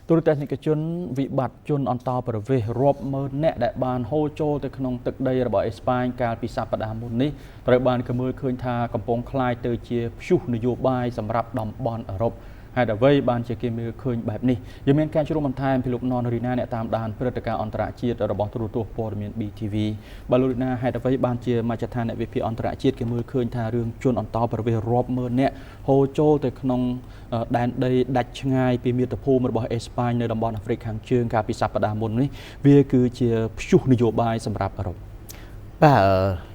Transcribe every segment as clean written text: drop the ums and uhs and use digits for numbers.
ទូរទស្សនិកជនវិបត្តិជនអន្តោប្រវេសន៍រាប់ម៉ឺននាក់ដែលបានហូរចូលទៅក្នុងទឹកដីរបស់អេស្ប៉ាញកាលពីសប្តាហ៍មុននេះត្រូវបានគេមើលឃើញថាកំពុងคล้ายទៅជាព្យុះនយោបាយសម្រាប់តំបន់អឺរ៉ុបហេតុអ្វីបានជាគេមើលឃើញបែបនេះយើងមានការជួបបន្ថែមពីលោកណនរីណាអ្នកតាមដានព្រឹត្តិការណ៍អន្តរជាតិរបស់ទូរទស្សន៍ព័ត៌មាន BTV បាទលោករីណាហេតុអ្វីបានជាមជ្ឈដ្ឋានអ្នកវិភាគអន្តរជាតិគេមើលឃើញថារឿងជនអន្តោប្រវេសន៍រាប់ម៉ឺននាក់ហូរចូលទៅក្នុងដែនដីដាច់ឆ្ងាយពីមាតុភូមិរបស់អេស្ប៉ាញនៅតំបន់អាហ្វ្រិកខាងជើងកាលពីសប្តាហ៍មុននេះវាគឺជាព្យុះនយោបាយសម្រាប់អឺរ៉ុបបាទ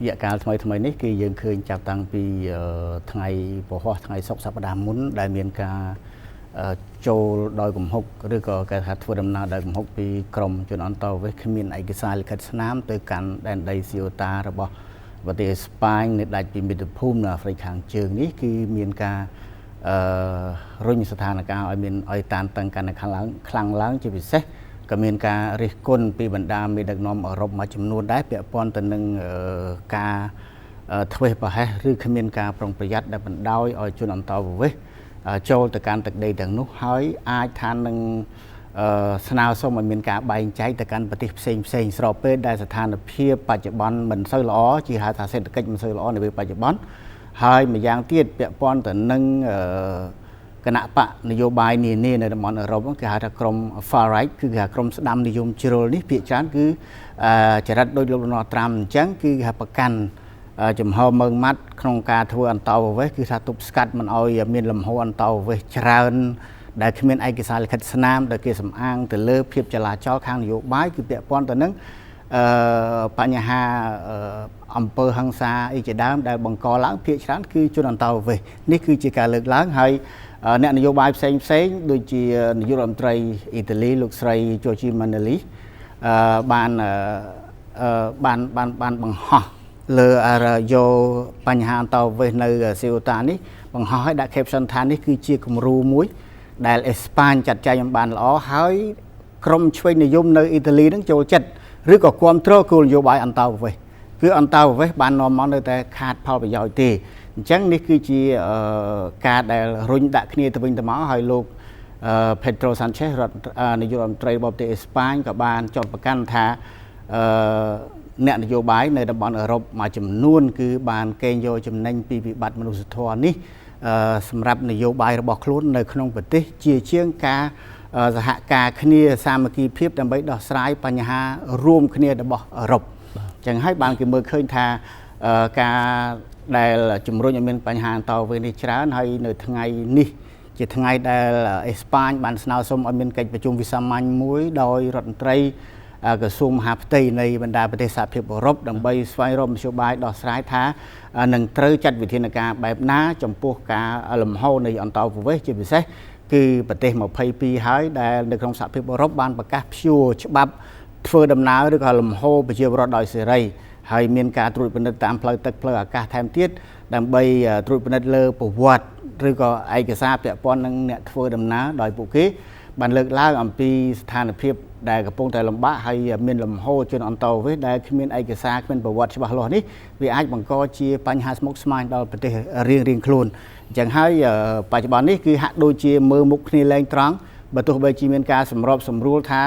រយៈកាលថ្មីនេះគឺយើងឃើញចាប់តាំងពីថ្ងៃពហុថ្ងៃសុក្រសប្តាហ៍មុនដែលមានការចូលដោយកំហុកឬក៏គេថាធ្វើដំណើរដោយកំហុកពីក្រមជនអន្តោប្រវេសន៍គ្មានឯកសារលិខិតស្នាមទៅកាន់ដែនដីស៊ីអូតារបស់ប្រទេសអេស្ប៉ាញនៅដាច់ពីមាតុភូមិនៅអាហ្វ្រិកខាងជើងនេះគឺមានការរុញស្ថានភាពឲ្យតានតឹងកាន់តែខ្លាំងឡើងជាពិសេសក៏មានការរិះគន់ពីបណ្ដាមេដឹកនាំអឺរ៉ុបមួយចំនួនដែរពាក់ព័ន្ធទៅនឹងការធ្វេសប្រហែសឬគ្មានការប្រុងប្រយ័ត្នដែលបណ្ដោយឲ្យជនអន្តោប្រវេសន៍ចូលទៅកាន់ទឹកដីទាំងនោះហើយអាចថានឹងស្នើសុំឲ្យមានការបែងចែកទៅកាន់ប្រទេសផ្សេងស្របពេលដែលស្ថានភាពបច្ចុប្បន្នមិនសូវល្អជាហៅថាសេដ្ឋកិច្ចមិនសូវល្អនៅពេលបច្ចុប្បន្នហើយម្យ៉ាងទៀតពាក់ព័ន្ធទៅនឹងគណៈបកនយោបាយនានានៅតំបន់អឺរ៉ុបគេហៅថាក្រុម Far Right គឺគេហៅក្រុមស្ដាំនិយមជ្រុលនេះភាគច្រើនគឺចរិតដោយលោកដូណាល់ត្រាំអញ្ចឹងគឺគេហៅប្រកាន់ចំហមើងម៉ាត់ក្នុងការធ្វើអន្តោប្រវេសន៍គឺថាទប់ស្កាត់មិនឲ្យមានលំហូរអន្តោប្រវេសន៍ច្រើនដែលគ្មានឯកសារលិខិតស្នាមដែលគេសំអាងទៅលើភាពចលាចលខាងនយោបាយគឺពាក់ព័ន្ធទៅនឹងបញ្ហាអំពើហិង្សាអីជាដើមដែលបង្កឡើងភាគច្រើនគឺជនអន្តោប្រវេសន៍នេះគឺជាការលើកឡើងហើយអ្នកនយោបាយផ្សេងដូចជានាយករដ្ឋមន្ត្រីអ៊ីតាលីលោកស្រី Giorgia Meloni បានបង្ហោះលើយកបញ្ហាអន្តោប្រវេសន៍នៅស៊ីអូតានេះបង្ហោះឲ្យដាក់ caption ថានេះគឺជាគំរូមួយដែលអេស្ប៉ាញចាត់ចែងបានល្អហើយក្រុមឆ្វេងនិយមនៅអ៊ីតាលីនឹងចូលចិត្តឬក៏គ្រប់គ្រងគោលនយោបាយអន្តោប្រវេសន៍គឺអន្តោប្រវេសន៍បាននាំមកនៅតែខាតផលប្រយោជន៍ទេអញ្ចឹងនេះគឺជាការដែលរុញដាក់គ្នាទៅវិញទៅមកហើយលោក Pedro Sanchez នាយករដ្ឋមន្ត្រីរបស់ប្រទេសអេស្ប៉ាញក៏បានចោទប្រកាន់ថាអ្នកនយោបាយនៅតំបន់អឺរ៉ុបមួយចំនួនគឺបានកេងយកចំណេញពីវិបត្តិមនុស្សធម៌នេះសម្រាប់នយោបាយរបស់ខ្លួននៅក្នុងប្រទេសជាជាងការសហការគ្នាសាមគ្គីភាពដើម្បីដោះស្រាយបញ្ហារួមគ្នារបស់អឺរ៉ុបអញ្ចឹងហើយបានគេមើលឃើញថាការដែលជំរុញឲ្យមានបញ្ហាអន្តោប្រវេសន៍នេះច្រើនហើយនៅថ្ងៃនេះជាថ្ងៃដែលអេស្ប៉ាញបានស្នើសុំឲ្យមានកិច្ចប្រជុំវិសាមញ្ញមួយដោយរដ្ឋមន្ត្រីក្រសួងមហាផ្ទៃនៃបណ្ដាប្រទេសសហភាពអឺរ៉ុបដើម្បីស្វែងរកមធ្យោបាយដោះស្រាយថានឹងត្រូវចាត់វិធានការបែបណាចំពោះការលំហូរនៃអន្តោប្រវេសន៍ជាពិសេសគឺប្រទេស22ហើយដែលនៅក្នុងសហភាពអឺរ៉ុបបានប្រកាសព្យួរច្បាប់ធ្វើដំណើរឬក៏លំហូរប្រជាពលរដ្ឋដោយសេរីហើយមានការត្រួតពិនិត្យតាមផ្លូវទឹកផ្លូវអាកាសថែមទៀតដើម្បីត្រួតពិនិត្យលើប្រវត្តិឬក៏ឯកសារពាក់ព័ន្ធនឹងអ្នកធ្វើដំណើរដោយពួកគេបានលើកឡើងអំពីស្ថានភាពដែលកំពុងតែលំបាកហើយមានលំហូរជនអន្តោប្រវេសន៍ដែលគ្មានឯកសារគ្មានប្រវត្តិច្បាស់លាស់នេះវាអាចបង្កជាបញ្ហាស្មុគស្មាញដល់ប្រទេសរៀងខ្លួនអញ្ចឹងហើយបច្ចុប្បន្ននេះគឺហាក់ដូចជាមើលមុខគ្នាលែងត្រង់បើទោះបីជាមានការសម្របសម្រួលថា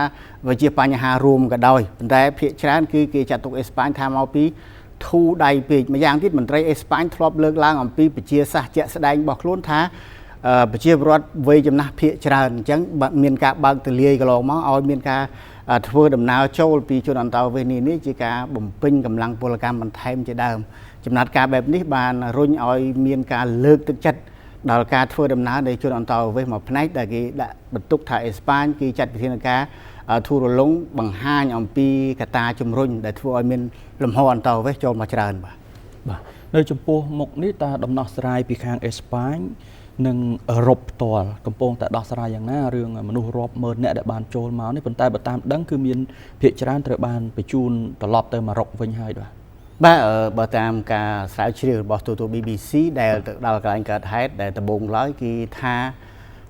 វាជាបញ្ហារួមក៏ដោយប៉ុន្តែភាគច្រើនគឺគេចាត់ទុកអេស្ប៉ាញថាមកពីធូរដៃពេកម្យ៉ាងទៀតមន្ត្រីអេស្ប៉ាញធ្លាប់លើកឡើងអំពីប្រជាសាស្ត្រជាក់ស្ដែងរបស់ខ្លួនថាប្រជាពលរដ្ឋវ័យចំណាស់ភាគច្រើនអញ្ចឹងមានការបើកទលាយកន្លងមកឲ្យមានការធ្វើដំណើរចូលពីជនអន្តោប្រវេសន៍នេះជាការបំពេញកម្លាំងពលកម្មបន្ថែមជាដើមចំណាត់ការបែបនេះបានរុញឲ្យមានការលើកទឹកចិត្តដល់ការធ្វើដំណើរនៃជនអន្តោប្រវេសន៍មួយផ្នែកដែលគេដាក់បន្ទុកថាអេស្ប៉ាញគឺចាត់វិធានការធូររលុងបង្ហាញអំពីកត្តាជំរុញដែលធ្វើឲ្យមានលំហអន្តោប្រវេសន៍ចូលមកច្រើនបាទនៅចំពោះមុខនេះតើដំណោះស្រាយពីខាងអេស្ប៉ាញនិងអឺរ៉ុបផ្ទាល់កំពុងតែដោះស្រាយយ៉ាងណារឿងមនុស្សរាប់ម៉ឺនអ្នកដែលបានចូលមកនេះប៉ុន្តែបើតាមដឹងគឺមានភាគច្រើនត្រូវបានបញ្ជូនត្រឡប់ទៅម៉ារ៉ុកវិញហើយបាទបើតាមការស្រាវជ្រាវរបស់ទូត BBC ដែលទៅដល់កន្លែងកើតហេតុដែលដំបូងឡើយគឺថា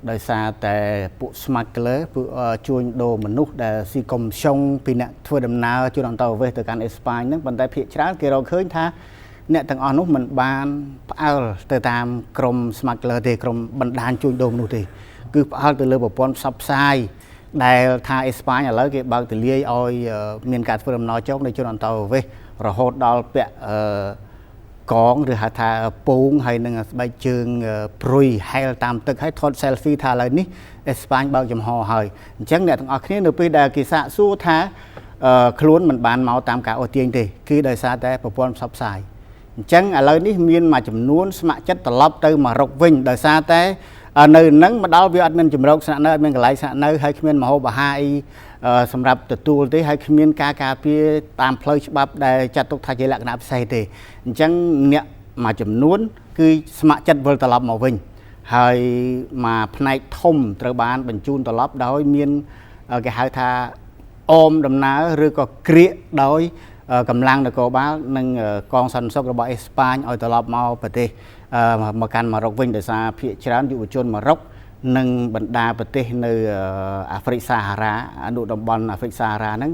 ដោយសារតែពួក smuggler ពួកជួញដូរមនុស្សដែលស៊ីកុំសុងពីអ្នកធ្វើដំណើរជនអន្តោប្រវេសន៍ទៅកាន់អេស្ប៉ាញហ្នឹងប៉ុន្តែភាគច្រើនគេរកឃើញថាអ្នកទាំងអស់នោះមិនបានផ្អើលទៅតាមក្រុម smuggler ទេក្រុមបណ្ដាញជួញដូរមនុស្សទេគឺផ្អើលទៅលើប្រព័ន្ធផ្សព្វផ្សាយ ដែលថាអេស្ប៉ាញឥឡូវគេបើកទលាយឲ្យមានការធ្វើដំណើរចុះនៅជនអន្តរប្រវេសន៍រហូតដល់ពាក់កងឬហៅថាពងហើយនឹងស្បែកជើងព្រុយហែលតាមទឹកហើយថត selfie ថាឥឡូវនេះអេស្ប៉ាញបើកចំហហើយអញ្ចឹងអ្នកទាំងអស់គ្នានៅពេលដែលគេសាកសួរថាខ្លួនមិនបានមកតាមការអូសទាញទេគឺដោយសារតែប្រព័ន្ធផ្សព្វផ្សាយអញ្ចឹងឥឡូវនេះមានមួយចំនួនស្ម័គ្រចិត្តត្រឡប់ទៅមករុកវិញដោយសារតែនៅនឹងមកដល់វាអត់មានជំរកស្នាក់នៅអត់មានកន្លែងស្នាក់នៅហើយគ្មានម្ហូបអាហារអីសម្រាប់ទទួលទេហើយគ្មានការការពារតាមផ្លូវច្បាប់ដែលចាត់ទុកថាជាលក្ខណៈពិសេសទេអញ្ចឹងអ្នកមួយចំនួនគឺស្ម័គ្រចិត្តវិលត្រឡប់មកវិញហើយមួយផ្នែកធំត្រូវបានបញ្ជូនត្រឡប់ដោយមានគេហៅថាអមដំណើរឬក៏ក្រៀកដោយកម្លាំងនគរបាលនិងកងសន្តិសុខរបស់អេស្ប៉ាញឲ្យត្រឡប់មកប្រទេសមកកាន់ម៉ារ៉ុកវិញដោយសារភាគច្រើនយុវជនម៉ារ៉ុកនិងបណ្ដាប្រទេសនៅអាហ្វ្រិកសាហារ៉ាអនុតំបន់អាហ្វ្រិកសាហារ៉ាហ្នឹង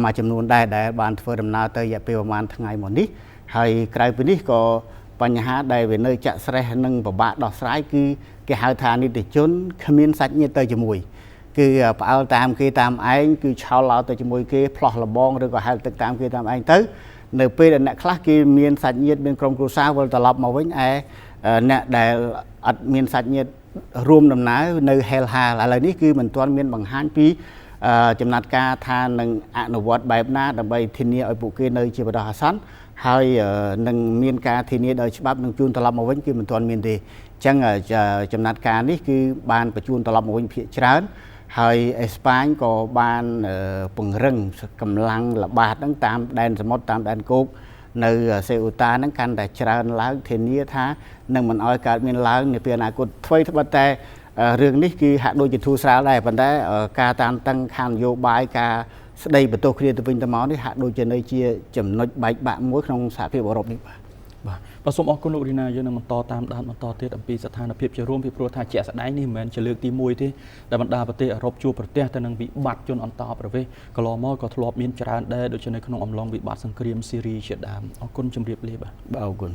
មួយចំនួនដែរដែលបានធ្វើដំណើរទៅរយៈពេលប្រហែលថ្ងៃមកនេះហើយក្រៅពីនេះក៏បញ្ហាដែលវានៅចាក់ស្រេះនិងពិបាកដោះស្រាយគឺគេហៅថានីតិជនគ្មានសាច់ញាតិទៅជាមួយគឺផ្អើលតាមគេតាមឯងគឺឆោលឡោទៅជាមួយគេផ្លោះលបងឬក៏ហែលទឹកតាមគេតាមឯងទៅនៅពេលដែលអ្នកខ្លះគេមានសាច់ញាតិមានក្រុមគ្រួសារវិលត្រឡប់មកវិញអ្នកដែលអត់មានសាច់ញាតិរួមដំណើរនៅហែលហាលឥឡូវនេះគឺមិនទាន់មានបង្ហាញពីចំណាត់ការថានឹងអនុវត្តបែបណាដើម្បីធានាឲ្យពួកគេនៅជាបណ្ដោះអាសន្នហើយនឹងមានការធានាដោយច្បាប់នឹងជួនត្រឡប់មកវិញគឺមិនទាន់មានទេអញ្ចឹងចំណាត់ការនេះគឺបានបញ្ជូនត្រឡប់មកវិញភាគច្រើនហើយអេស្ប៉ាញក៏បានពង្រឹងកម្លាំងល្បាតហ្នឹងតាមដែនសមុទ្រតាមដែនគោកនៅសេអ៊ូតាហ្នឹងកាន់តែច្រើនឡើងធានាថានឹងមិនអោយកើតមានឡើងនាពេលអនាគតថ្មីត្បិតតែរឿងនេះគឺហាក់ដូចជាធូរស្រាលដែរប៉ុន្តែការតានតឹងខាងនយោបាយការស្ដីបន្ទោសគ្នាទៅវិញទៅមកនេះហាក់ដូចជានៅជាចំណុចបែកបាក់មួយក្នុងសហភាពអឺរ៉ុបនេះបាទសូមអរគុណលោករីណាយើងនឹងបន្តតាមដានបន្តទៀតអំពីស្ថានភាពជារួមពីព្រោះថាជាក់ស្ដែងនេះមិនមែនជាលើកទី1ទេដែលបណ្ដាប្រទេសអឺរ៉ុបជួបប្រទះទៅនឹងវិបត្តិជនអន្តោប្រវេសន៍កន្លងមកក៏ធ្លាប់មានច្រើនដែរដូចជានៅក្នុងអំឡុងវិបត្តិសង្គ្រាមស៊ីរីជាដើមអរគុណជម្រាបលាបាទអរគុណ